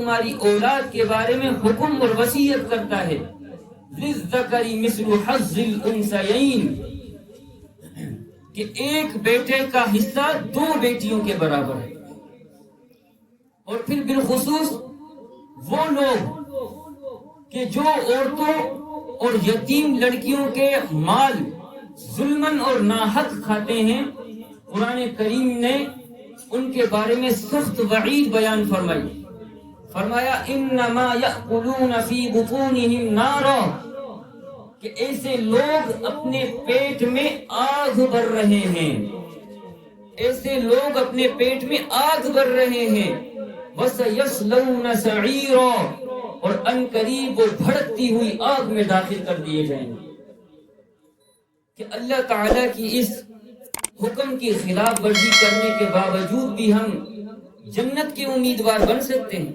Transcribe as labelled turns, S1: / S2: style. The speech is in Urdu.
S1: تمہاری اولاد کے بارے میں حکم اور وصیت کرتا ہے للذکر مثل حظ الانثیین کہ ایک بیٹے کا حصہ 2 بیٹیوں کے برابر ہے. اور پھر بالخصوص وہ لوگ کہ جو عورتوں اور یتیم لڑکیوں کے مال ظلماً اور ناحق کھاتے ہیں، قرآن کریم نے ان کے بارے میں سخت وعید بیان فرمایا انما یأکلون فی بطونہم نارا کہ ایسے لوگ اپنے پیٹ میں آگ بھر رہے ہیں، ایسے لوگ اپنے پیٹ میں آگ بھر رہے ہیں. وَسَيَصْلَوْنَ سَعِيرًا اور ان قریب وہ بھڑکتی ہوئی آگ میں داخل کر دیے جائیں گے. کہ اللہ تعالیٰ کی اس حکم کی خلاف ورزی کرنے کے باوجود بھی ہم جنت کے امیدوار بن سکتے ہیں.